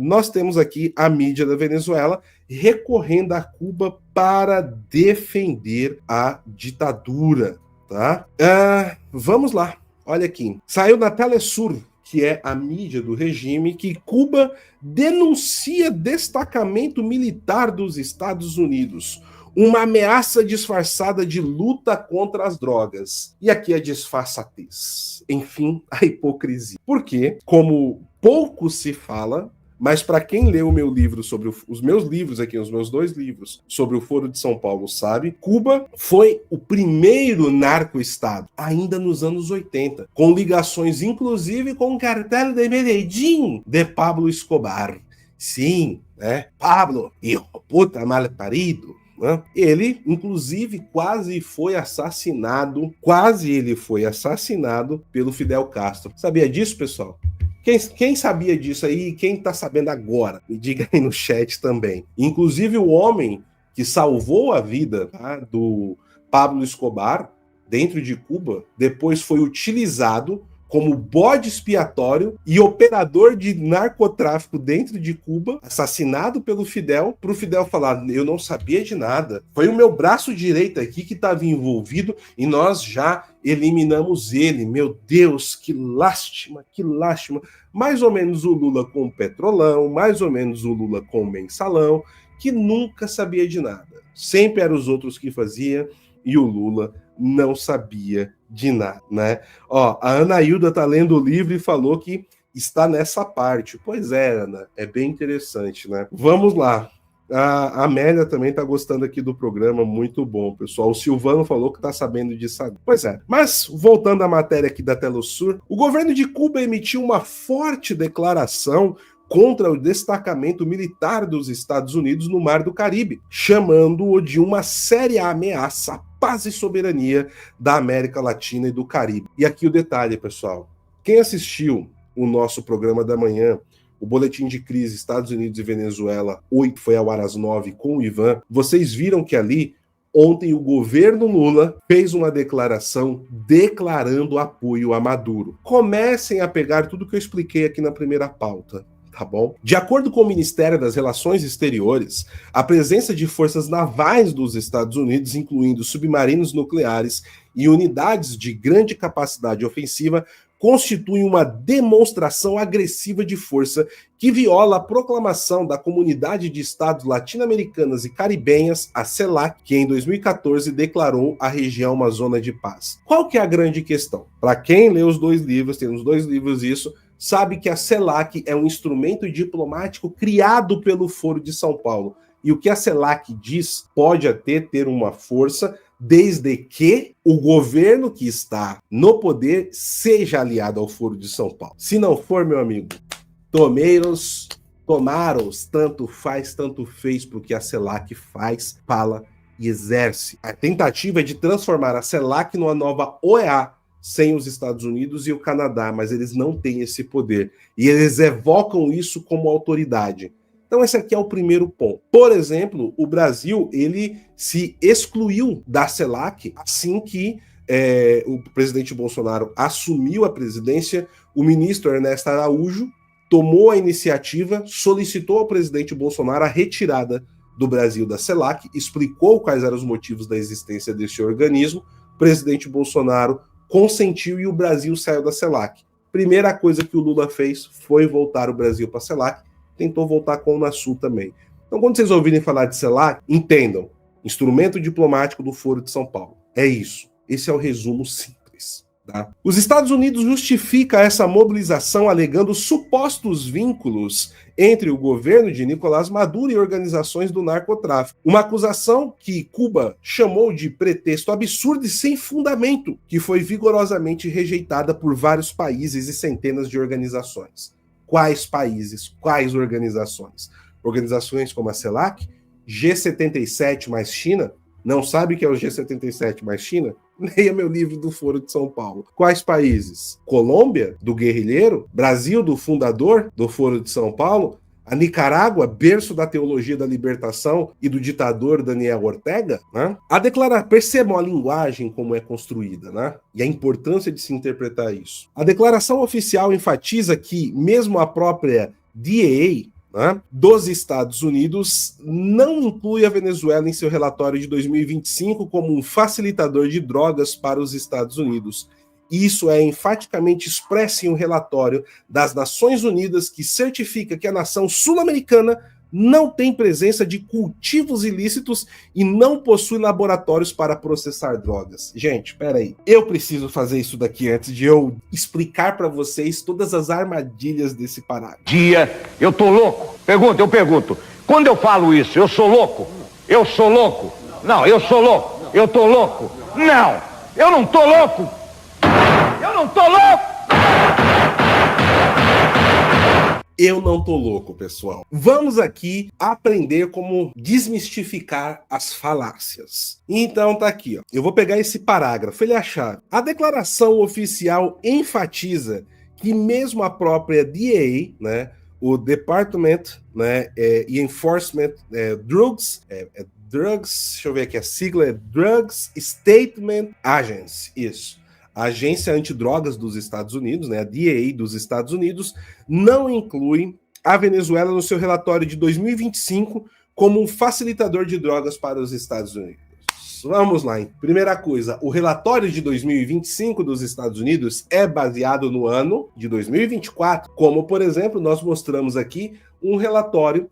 nós temos aqui a mídia da Venezuela recorrendo a Cuba para defender a ditadura, tá? Vamos lá, olha aqui. Saiu na Telesur, que é a mídia do regime, que Cuba denuncia destacamento militar dos Estados Unidos, uma ameaça disfarçada de luta contra as drogas. E aqui a disfarçatez. Enfim, a hipocrisia. Porque, como pouco se fala, mas para quem leu o meu livro sobre os meus livros aqui, os meus 2 livros sobre o Foro de São Paulo, sabe? Cuba foi o primeiro narco-estado, ainda nos anos 80, com ligações inclusive com o cartel de Medellín de Pablo Escobar. Sim, né? Pablo, hijo puta mal parido. Ele, inclusive, quase ele foi assassinado pelo Fidel Castro. Sabia disso, pessoal? Quem sabia disso aí? Quem tá sabendo agora? Me diga aí no chat também. Inclusive, o homem que salvou a vida, tá, do Pablo Escobar dentro de Cuba, depois foi utilizado como bode expiatório e operador de narcotráfico dentro de Cuba, assassinado pelo Fidel, para o Fidel falar, eu não sabia de nada. Foi o meu braço direito aqui que estava envolvido e nós já eliminamos ele. Meu Deus, que lástima, que lástima. Mais ou menos o Lula com o Petrolão, mais ou menos o Lula com o Mensalão, que nunca sabia de nada. Sempre eram os outros que faziam e o Lula não sabia de nada, né? Ó, a Ana Hilda tá lendo o livro e falou que está nessa parte. Pois é, Ana, é bem interessante, né? Vamos lá. A Amélia também tá gostando aqui do programa, muito bom, pessoal. O Silvano falou que tá sabendo disso agora. Pois é. Mas, voltando à matéria aqui da Telesur, o governo de Cuba emitiu uma forte declaração contra o destacamento militar dos Estados Unidos no Mar do Caribe, chamando-o de uma séria ameaça à paz e soberania da América Latina e do Caribe. E aqui o detalhe, pessoal. Quem assistiu o nosso programa da manhã, o Boletim de Crise Estados Unidos e Venezuela 8, foi ao ar às 9 com o Ivan, vocês viram que ali, ontem, o governo Lula fez uma declaração declarando apoio a Maduro. Comecem a pegar tudo que eu expliquei aqui na primeira pauta. Tá bom? De acordo com o Ministério das Relações Exteriores, a presença de forças navais dos Estados Unidos, incluindo submarinos nucleares e unidades de grande capacidade ofensiva, constitui uma demonstração agressiva de força que viola a proclamação da Comunidade de Estados Latino-Americanas e Caribenhas, a CELAC, que em 2014 declarou a região uma zona de paz. Qual que é a grande questão? Para quem lê os 2 livros, tem nos 2 livros isso, sabe que a CELAC é um instrumento diplomático criado pelo Foro de São Paulo. E o que a CELAC diz pode até ter uma força desde que o governo que está no poder seja aliado ao Foro de São Paulo. Se não for, meu amigo, tomaros, tanto faz, tanto fez, porque a CELAC faz, fala e exerce. A tentativa é de transformar a CELAC numa nova OEA, sem os Estados Unidos e o Canadá, mas eles não têm esse poder. E eles evocam isso como autoridade. Então esse aqui é o primeiro ponto. Por exemplo, o Brasil, ele se excluiu da CELAC assim que o presidente Bolsonaro assumiu a presidência. O ministro Ernesto Araújo tomou a iniciativa, solicitou ao presidente Bolsonaro a retirada do Brasil da CELAC, explicou quais eram os motivos da existência desse organismo. O presidente Bolsonaro consentiu e o Brasil saiu da CELAC. Primeira coisa que o Lula fez foi voltar o Brasil para a CELAC, tentou voltar com o Unasul também. Então, quando vocês ouvirem falar de CELAC, entendam, instrumento diplomático do Foro de São Paulo. É isso. Esse é o resumo simples. Tá? Os Estados Unidos justificam essa mobilização alegando supostos vínculos entre o governo de Nicolás Maduro e organizações do narcotráfico. Uma acusação que Cuba chamou de pretexto absurdo e sem fundamento, que foi vigorosamente rejeitada por vários países e centenas de organizações. Quais países? Quais organizações? Organizações como a CELAC, G77 mais China. Não sabe o que é o G77 mais China? Leia meu livro do Foro de São Paulo. Quais países? Colômbia, do guerrilheiro? Brasil, do fundador do Foro de São Paulo? A Nicarágua, berço da teologia da libertação e do ditador Daniel Ortega? Né? Percebam a linguagem como é construída, né? E a importância de se interpretar isso. A declaração oficial enfatiza que, mesmo a própria DEA, né, dos Estados Unidos não inclui a Venezuela em seu relatório de 2025 como um facilitador de drogas para os Estados Unidos. Isso é enfaticamente expresso em um relatório das Nações Unidas que certifica que a nação sul-americana não tem presença de cultivos ilícitos e não possui laboratórios para processar drogas. Gente, peraí. Eu preciso fazer isso daqui antes de eu explicar para vocês todas as armadilhas desse parágrafo. Eu tô louco? Eu pergunto. Quando eu falo isso, eu sou louco? Eu sou louco? Não, eu sou louco. Eu tô louco? Não, eu não tô louco. Eu não tô louco. Eu não tô louco, pessoal. Vamos aqui aprender como desmistificar as falácias. Então tá aqui, ó. Eu vou pegar esse parágrafo, ele é a chave. A declaração oficial enfatiza que mesmo a própria DEA, né, o Department, né, e Enforcement Drugs, deixa eu ver aqui, a sigla é Drugs Statement Agency, isso. A Agência Antidrogas dos Estados Unidos, né, a DEA dos Estados Unidos, não inclui a Venezuela no seu relatório de 2025 como um facilitador de drogas para os Estados Unidos. Vamos lá, hein? Primeira coisa, o relatório de 2025 dos Estados Unidos é baseado no ano de 2024, como, por exemplo, nós mostramos aqui um relatório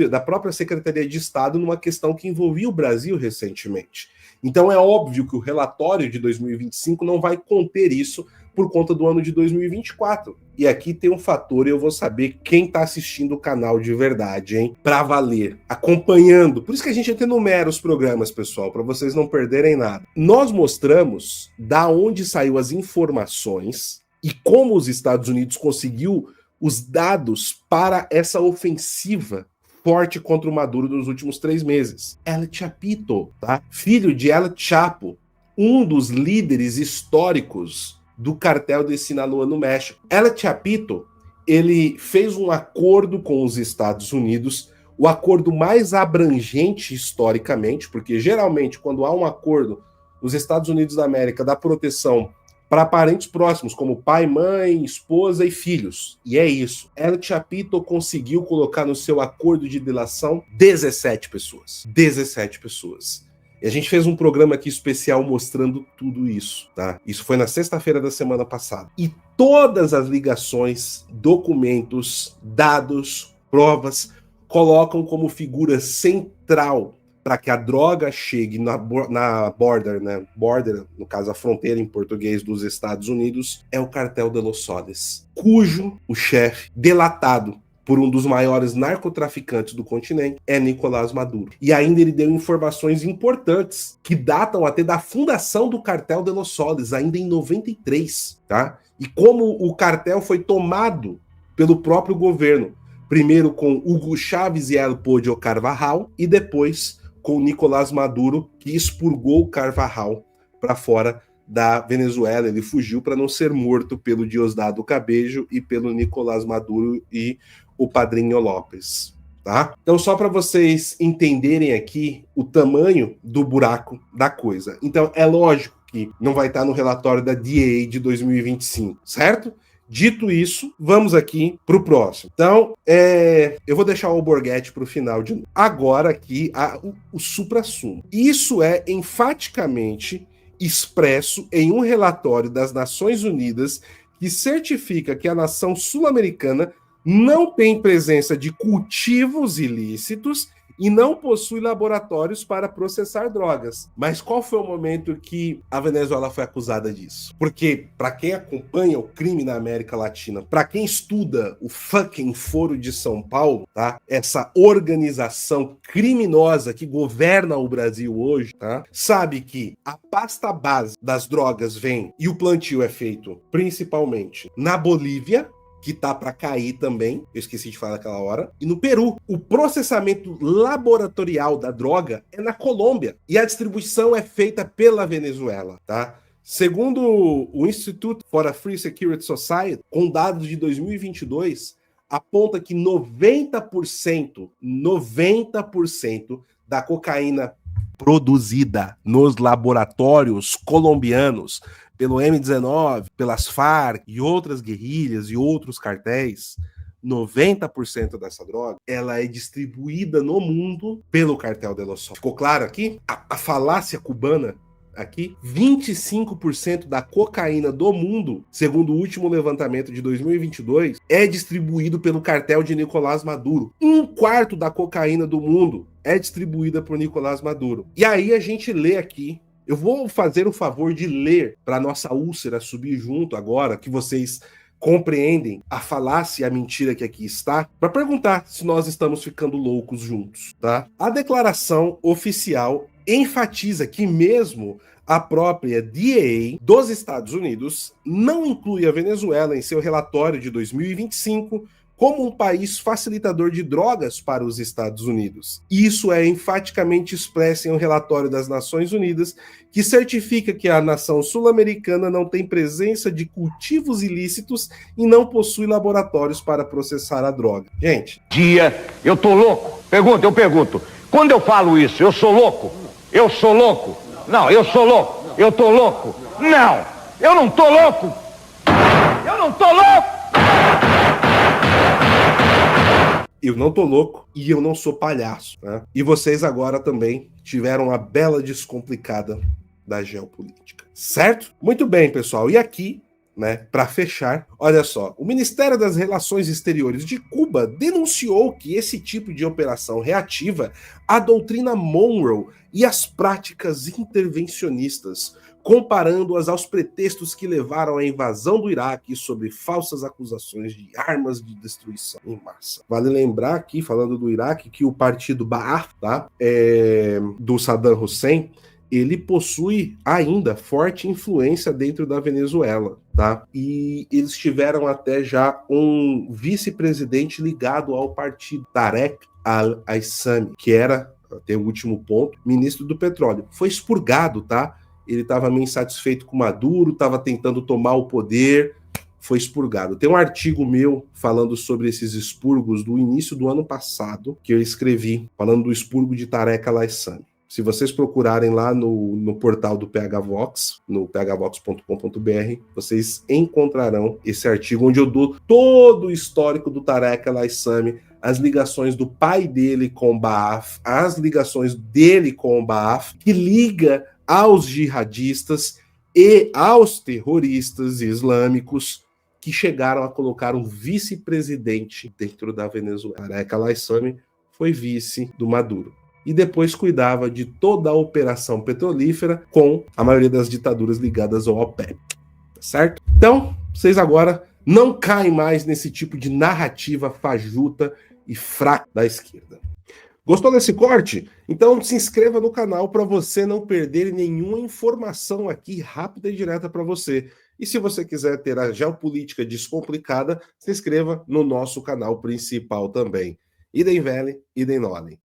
da própria Secretaria de Estado numa questão que envolvia o Brasil recentemente. Então é óbvio que o relatório de 2025 não vai conter isso por conta do ano de 2024. E aqui tem um fator, e eu vou saber quem está assistindo o canal de verdade, hein? Para valer, acompanhando. Por isso que a gente até numera os programas, pessoal, para vocês não perderem nada. Nós mostramos da onde saiu as informações e como os Estados Unidos conseguiu os dados para essa ofensiva forte contra o Maduro nos últimos 3 meses. El Chapito, tá? Filho de El Chapo, um dos líderes históricos do cartel de Sinaloa no México. El Chapito, ele fez um acordo com os Estados Unidos, o acordo mais abrangente historicamente, porque geralmente quando há um acordo, os Estados Unidos da América dá proteção para parentes próximos, como pai, mãe, esposa e filhos. E é isso. El Chapito conseguiu colocar no seu acordo de delação 17 pessoas. 17 pessoas. E a gente fez um programa aqui especial mostrando tudo isso, tá? Isso foi na sexta-feira da semana passada. E todas as ligações, documentos, dados, provas, colocam como figura central para que a droga chegue na border, né? Border, no caso a fronteira em português dos Estados Unidos, é o cartel de Los Soles, cujo o chefe, delatado por um dos maiores narcotraficantes do continente, é Nicolás Maduro. E ainda ele deu informações importantes que datam até da fundação do cartel de Los Soles, ainda em 93, tá? E como o cartel foi tomado pelo próprio governo, primeiro com Hugo Chávez e El Podio Carvajal, e depois com Nicolás Maduro, que expurgou Carvajal para fora da Venezuela. Ele fugiu para não ser morto pelo Diosdado Cabejo e pelo Nicolás Maduro e o Padrinho López, tá? Então, só para vocês entenderem aqui o tamanho do buraco da coisa. Então, é lógico que não vai estar no relatório da DEA de 2025, certo? Dito isso, vamos aqui para o próximo. Então, eu vou deixar o Alborguete para o final de novo. Agora aqui, o suprassumo. Isso é enfaticamente expresso em um relatório das Nações Unidas que certifica que a nação sul-americana não tem presença de cultivos ilícitos e não possui laboratórios para processar drogas. Mas qual foi o momento que a Venezuela foi acusada disso? Porque, para quem acompanha o crime na América Latina, para quem estuda o fucking Foro de São Paulo, tá? Essa organização criminosa que governa o Brasil hoje, tá? Sabe que a pasta base das drogas vem, e o plantio é feito principalmente na Bolívia, que tá para cair também, eu esqueci de falar naquela hora, e no Peru. O processamento laboratorial da droga é na Colômbia, e a distribuição é feita pela Venezuela, tá? Segundo o Institute for a Free Security Society, com dados de 2022, aponta que 90% da cocaína produzida nos laboratórios colombianos pelo M19, pelas Farc e outras guerrilhas e outros cartéis, 90% dessa droga, ela é distribuída no mundo pelo cartel de Los Solos. Ficou claro aqui? A falácia cubana aqui, 25% da cocaína do mundo, segundo o último levantamento de 2022, é distribuído pelo cartel de Nicolás Maduro. 1/4 da cocaína do mundo é distribuída por Nicolás Maduro. E aí a gente lê aqui, eu vou fazer o favor de ler para nossa úlcera subir junto agora, que vocês compreendem a falácia e a mentira que aqui está, para perguntar se nós estamos ficando loucos juntos, tá? A declaração oficial enfatiza que mesmo a própria DEA dos Estados Unidos não inclui a Venezuela em seu relatório de 2025 como um país facilitador de drogas para os Estados Unidos. Isso é enfaticamente expresso em um relatório das Nações Unidas que certifica que a nação sul-americana não tem presença de cultivos ilícitos e não possui laboratórios para processar a droga. Gente, eu tô louco? Eu pergunto. Quando eu falo isso, eu sou louco? Eu sou louco? Não, eu sou louco. Eu tô louco? Não, eu não tô louco. Eu não tô louco. Eu não tô louco e eu não sou palhaço, né? E vocês agora também tiveram uma bela descomplicada da geopolítica, certo? Muito bem, pessoal. E aqui, né, para fechar, olha só, o Ministério das Relações Exteriores de Cuba denunciou que esse tipo de operação reativa à doutrina Monroe e às práticas intervencionistas, comparando-as aos pretextos que levaram à invasão do Iraque sobre falsas acusações de armas de destruição em massa. Vale lembrar aqui, falando do Iraque, que o partido Ba'ath, tá, do Saddam Hussein, ele possui ainda forte influência dentro da Venezuela, tá? E eles tiveram até já um vice-presidente ligado ao partido, Tarek al-Aissami, que era, até o último ponto, ministro do petróleo. Foi expurgado, tá? Ele estava meio insatisfeito com Maduro, estava tentando tomar o poder, foi expurgado. Tem um artigo meu falando sobre esses expurgos do início do ano passado, que eu escrevi, falando do expurgo de Tarek al-Aissami. Se vocês procurarem lá no portal do PHVox, no phvox.com.br, vocês encontrarão esse artigo onde eu dou todo o histórico do Tarek al-Aissami, as ligações do pai dele com o Ba'ath, as ligações dele com o Ba'ath, que liga aos jihadistas e aos terroristas islâmicos que chegaram a colocar um vice-presidente dentro da Venezuela. Tarek al-Aissami foi vice do Maduro. E depois cuidava de toda a operação petrolífera com a maioria das ditaduras ligadas ao OPEP. Certo? Então, vocês agora não caem mais nesse tipo de narrativa fajuta e fraca da esquerda. Gostou desse corte? Então se inscreva no canal para você não perder nenhuma informação aqui rápida e direta para você. E se você quiser ter a geopolítica descomplicada, se inscreva no nosso canal principal também. Idem Vele, idem Nolem.